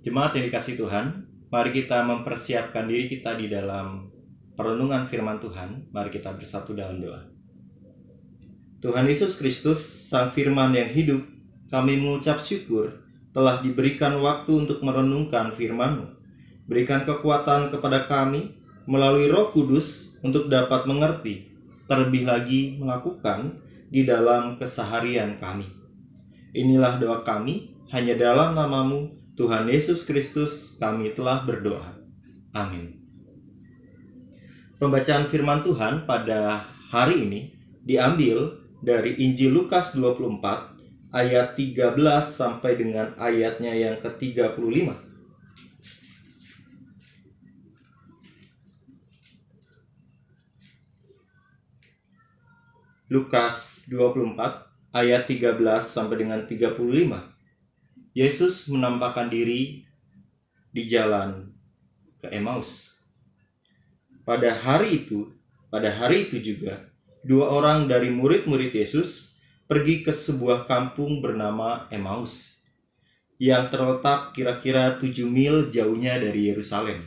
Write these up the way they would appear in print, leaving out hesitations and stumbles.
Jemaat yang dikasihi Tuhan, mari kita mempersiapkan diri kita di dalam perenungan firman Tuhan. Mari kita bersatu dalam doa. Tuhan Yesus Kristus, Sang Firman yang hidup, kami mengucap syukur telah diberikan waktu untuk merenungkan firman-Mu. Berikan kekuatan kepada kami melalui Roh Kudus untuk dapat mengerti, terlebih lagi melakukan di dalam keseharian kami. Inilah doa kami, hanya dalam nama-Mu, Tuhan Yesus Kristus, kami telah berdoa. Amin. Pembacaan firman Tuhan pada hari ini diambil dari Injil Lukas 24 ayat 13 sampai dengan ayatnya yang ke-35. Lukas 24 ayat 13 sampai dengan 35. Yesus menampakkan diri di jalan ke Emmaus. Pada hari itu juga, dua orang dari murid-murid Yesus pergi ke sebuah kampung bernama Emmaus, yang terletak kira-kira 7 mil jauhnya dari Yerusalem.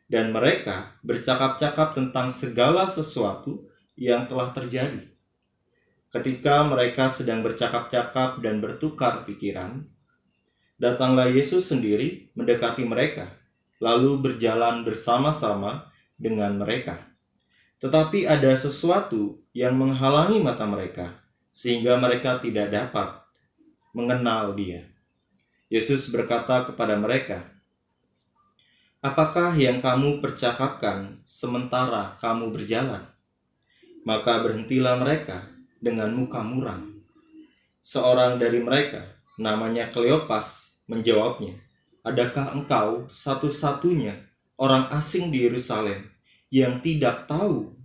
Dan mereka bercakap-cakap tentang segala sesuatu yang telah terjadi. Ketika mereka sedang bercakap-cakap dan bertukar pikiran, datanglah Yesus sendiri mendekati mereka, lalu berjalan bersama-sama dengan mereka. Tetapi ada sesuatu yang menghalangi mata mereka, sehingga mereka tidak dapat mengenal Dia. Yesus berkata kepada mereka, "Apakah yang kamu percakapkan sementara kamu berjalan?" Maka berhentilah mereka dengan muka muram. Seorang dari mereka, namanya Kleopas, menjawabnya, "Adakah engkau satu-satunya orang asing di Yerusalem yang tidak tahu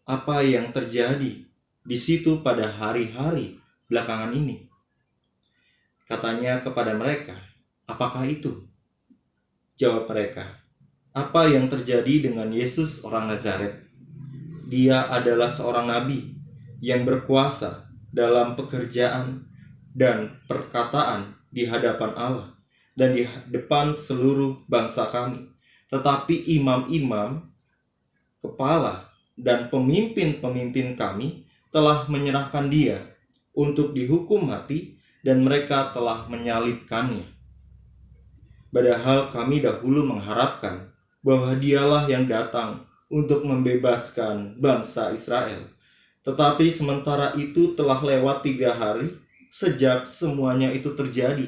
apa yang terjadi di situ pada hari-hari belakangan ini?" Katanya kepada mereka, "Apakah itu?" Jawab mereka, "Apa yang terjadi dengan Yesus orang Nazaret? Dia adalah seorang nabi yang berkuasa dalam pekerjaan dan perkataan di hadapan Allah dan di depan seluruh bangsa kami. Tetapi imam-imam, kepala, dan pemimpin-pemimpin kami telah menyerahkan Dia untuk dihukum mati, dan mereka telah menyalibkannya. Padahal kami dahulu mengharapkan bahwa Dialah yang datang untuk membebaskan bangsa Israel. Tetapi sementara itu telah lewat 3 hari sejak semuanya itu terjadi.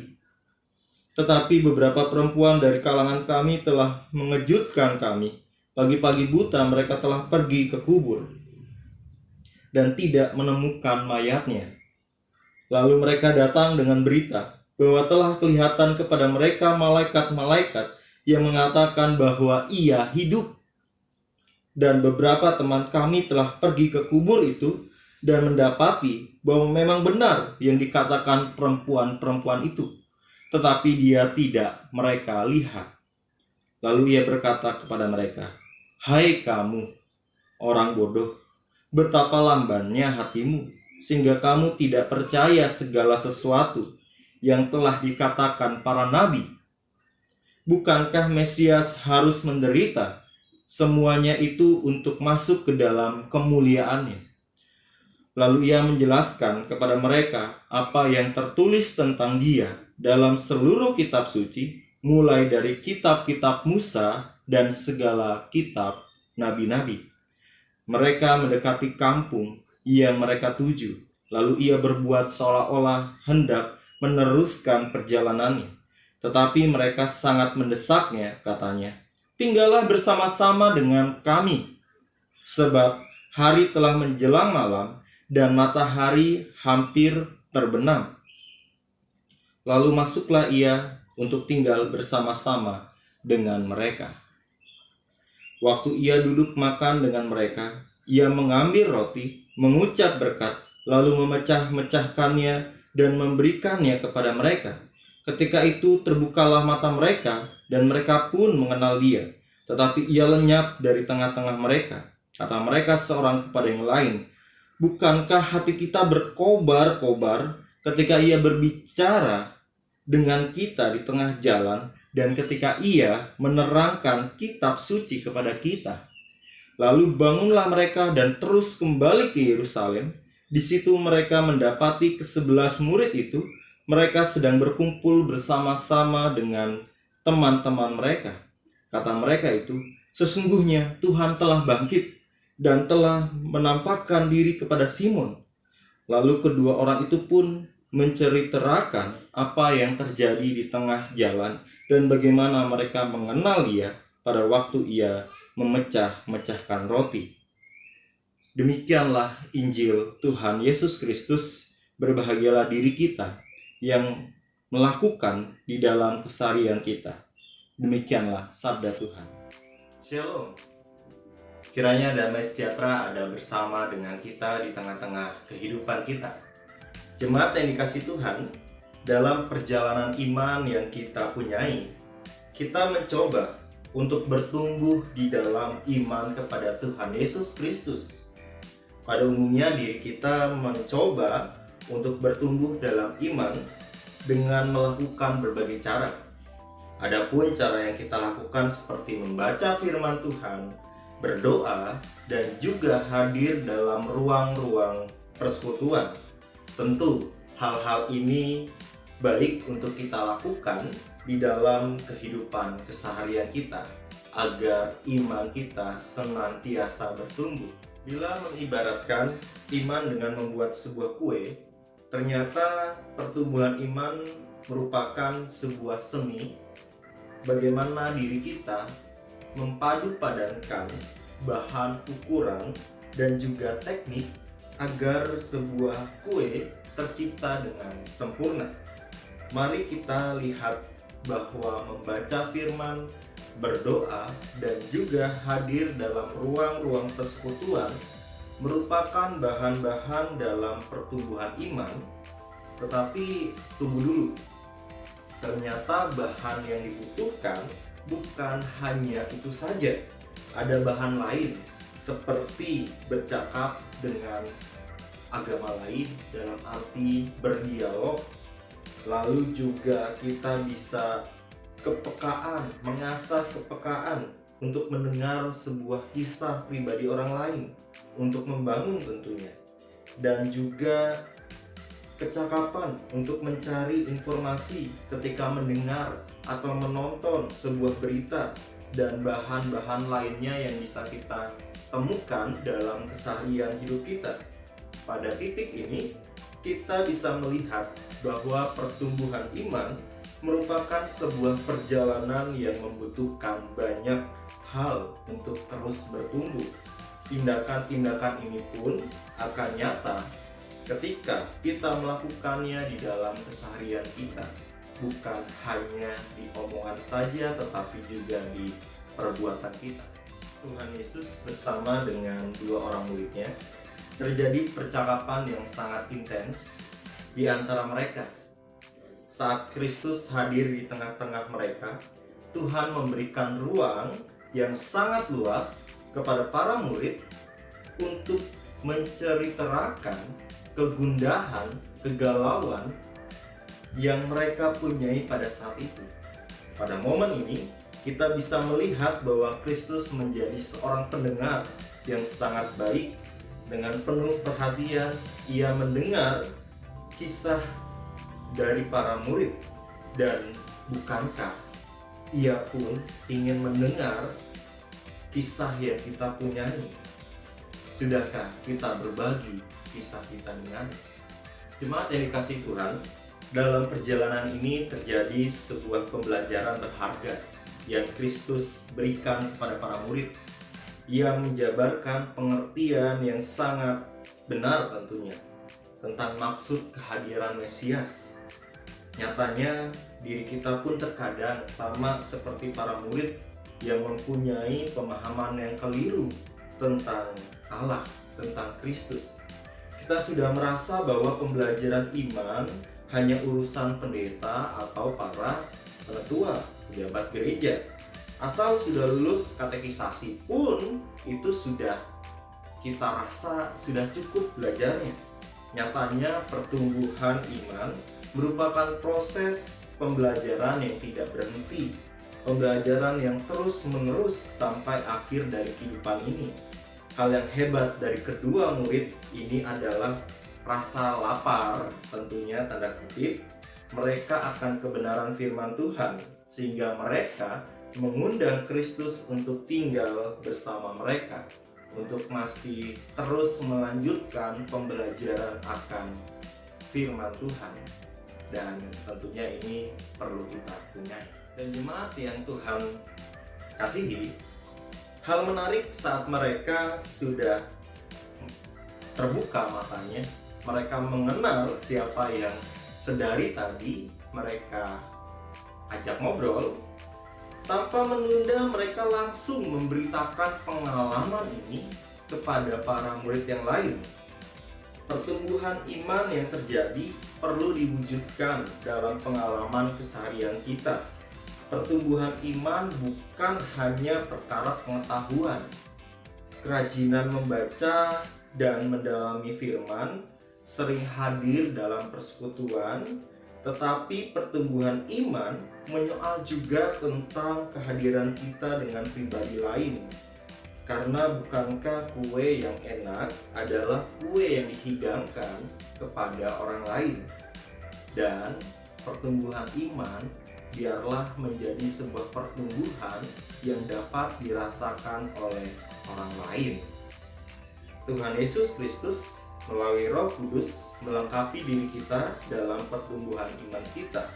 Tetapi beberapa perempuan dari kalangan kami telah mengejutkan kami. Pagi-pagi buta mereka telah pergi ke kubur dan tidak menemukan mayatnya. Lalu mereka datang dengan berita bahwa telah kelihatan kepada mereka malaikat-malaikat yang mengatakan bahwa Ia hidup. Dan beberapa teman kami telah pergi ke kubur itu dan mendapati bahwa memang benar yang dikatakan perempuan-perempuan itu, tetapi Dia tidak mereka lihat. Lalu Ia berkata kepada mereka, "Hai kamu, orang bodoh, betapa lambannya hatimu, sehingga kamu tidak percaya segala sesuatu yang telah dikatakan para nabi. Bukankah Mesias harus menderita semuanya itu untuk masuk ke dalam kemuliaannya?" Lalu Ia menjelaskan kepada mereka apa yang tertulis tentang Dia dalam seluruh kitab suci, mulai dari kitab-kitab Musa dan segala kitab nabi-nabi. Mereka mendekati kampung yang mereka tuju, lalu Ia berbuat seolah-olah hendak meneruskan perjalanannya. Tetapi mereka sangat mendesaknya, katanya, "Tinggallah bersama-sama dengan kami, sebab hari telah menjelang malam dan matahari hampir terbenam." Lalu masuklah Ia untuk tinggal bersama-sama dengan mereka. Waktu Ia duduk makan dengan mereka, Ia mengambil roti, mengucap berkat, lalu memecah-mecahkannya dan memberikannya kepada mereka. Ketika itu terbukalah mata mereka, dan mereka pun mengenal Dia. Tetapi Ia lenyap dari tengah-tengah mereka. Kata mereka seorang kepada yang lain, "Bukankah hati kita berkobar-kobar ketika Ia berbicara dengan kita di tengah jalan, dan ketika Ia menerangkan kitab suci kepada kita. Lalu bangunlah mereka dan terus kembali ke Yerusalem. Di situ mereka mendapati ke-11 murid itu. Mereka sedang berkumpul bersama-sama dengan teman-teman mereka. Kata mereka itu, sesungguhnya Tuhan telah bangkit dan telah menampakkan diri kepada Simon. Lalu kedua orang itu pun menceritakan apa yang terjadi di tengah jalan dan bagaimana mereka mengenal Ia pada waktu Ia memecah-mecahkan roti. Demikianlah Injil Tuhan Yesus Kristus. Berbahagialah diri kita yang melakukan di dalam keseharian kita. Demikianlah sabda Tuhan. Shalom. Kiranya damai sejahtera ada bersama dengan kita di tengah-tengah kehidupan kita. Jemaat yang dikasihi Tuhan, dalam perjalanan iman yang kita punyai, kita mencoba untuk bertumbuh di dalam iman kepada Tuhan Yesus Kristus. Pada umumnya diri kita mencoba untuk bertumbuh dalam iman dengan melakukan berbagai cara. Adapun cara yang kita lakukan seperti membaca firman Tuhan, berdoa, dan juga hadir dalam ruang-ruang persekutuan. Tentu hal-hal ini baik untuk kita lakukan di dalam kehidupan keseharian kita agar iman kita senantiasa bertumbuh. Bila mengibaratkan iman dengan membuat sebuah kue, ternyata pertumbuhan iman merupakan sebuah seni bagaimana diri kita mempadu-padankan bahan ukuran dan juga teknik agar sebuah kue tercipta dengan sempurna. Mari kita lihat bahwa membaca firman, berdoa, dan juga hadir dalam ruang-ruang persekutuan merupakan bahan-bahan dalam pertumbuhan iman. Tetapi tunggu dulu, ternyata bahan yang dibutuhkan bukan hanya itu saja. Ada bahan lain seperti bercakap dengan agama lain dalam arti berdialog. Lalu juga kita bisa mengasah kepekaan untuk mendengar sebuah kisah pribadi orang lain untuk membangun tentunya. Dan juga kecakapan untuk mencari informasi ketika mendengar atau menonton sebuah berita, dan bahan-bahan lainnya yang bisa kita temukan dalam keseharian hidup kita. Pada titik ini, kita bisa melihat bahwa pertumbuhan iman merupakan sebuah perjalanan yang membutuhkan banyak hal untuk terus bertumbuh. Tindakan-tindakan ini pun akan nyata ketika kita melakukannya di dalam keseharian kita. Bukan hanya di omongan saja, tetapi juga di perbuatan kita. Tuhan Yesus bersama dengan dua orang muridnya, terjadi percakapan yang sangat intens di antara mereka. Saat Kristus hadir di tengah-tengah mereka, Tuhan memberikan ruang yang sangat luas kepada para murid untuk menceritakan kegundahan, kegalauan yang mereka punyai pada saat itu. Pada momen ini, kita bisa melihat bahwa Kristus menjadi seorang pendengar yang sangat baik. Dengan penuh perhatian, ia mendengar kisah dari para murid. Dan bukankah ia pun ingin mendengar kisah yang kita punyai? Sudahkah kita berbagi kisah kita dengan jemaat yang dikasihi Tuhan? Dalam perjalanan ini terjadi sebuah pembelajaran berharga yang Kristus berikan kepada para murid, yang menjabarkan pengertian yang sangat benar tentunya tentang maksud kehadiran Mesias. Nyatanya diri kita pun terkadang sama seperti para murid yang mempunyai pemahaman yang keliru tentang Allah, tentang Kristus. Kita sudah merasa bahwa pembelajaran iman hanya urusan pendeta atau para penatua, pejabat gereja. Asal sudah lulus katekisasi pun itu sudah kita rasa sudah cukup belajarnya. Nyatanya pertumbuhan iman merupakan proses pembelajaran yang tidak berhenti, pembelajaran yang terus-menerus sampai akhir dari kehidupan ini. Hal yang hebat dari kedua murid ini adalah rasa lapar, tentunya tanda kutip, mereka akan kebenaran firman Tuhan, sehingga mereka mengundang Kristus untuk tinggal bersama mereka, untuk masih terus melanjutkan pembelajaran akan firman Tuhan. Dan tentunya ini perlu kita punyai. Dan jemaat yang Tuhan kasihi, hal menarik saat mereka sudah terbuka matanya, mereka mengenal siapa yang sedari tadi mereka ajak ngobrol. Tanpa menunda, mereka langsung memberitakan pengalaman ini kepada para murid yang lain. Pertumbuhan iman yang terjadi perlu diwujudkan dalam pengalaman keseharian kita. Pertumbuhan iman bukan hanya perkara pengetahuan. Kerajinan membaca dan mendalami firman sering hadir dalam persekutuan, tetapi pertumbuhan iman menyoal juga tentang kehadiran kita dengan pribadi lain. Karena bukankah kue yang enak adalah kue yang dihidangkan kepada orang lain? Dan pertumbuhan iman biarlah menjadi sebuah pertumbuhan yang dapat dirasakan oleh orang lain. Tuhan Yesus Kristus melalui Roh Kudus melengkapi diri kita dalam pertumbuhan iman kita,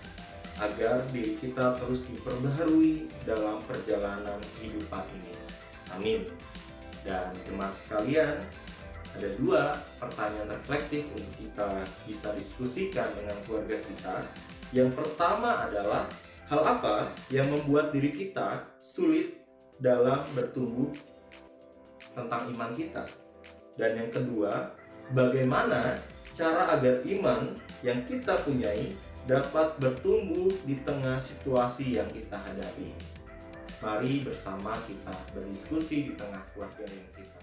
agar diri kita terus diperbaharui dalam perjalanan kehidupan ini. Amin. Dan jemaat sekalian, ada dua pertanyaan reflektif untuk kita bisa diskusikan dengan keluarga kita. Yang pertama adalah, hal apa yang membuat diri kita sulit dalam bertumbuh tentang iman kita? Dan yang kedua, bagaimana cara agar iman yang kita punyai dapat bertumbuh di tengah situasi yang kita hadapi? Mari bersama kita berdiskusi di tengah keluarga yang kita.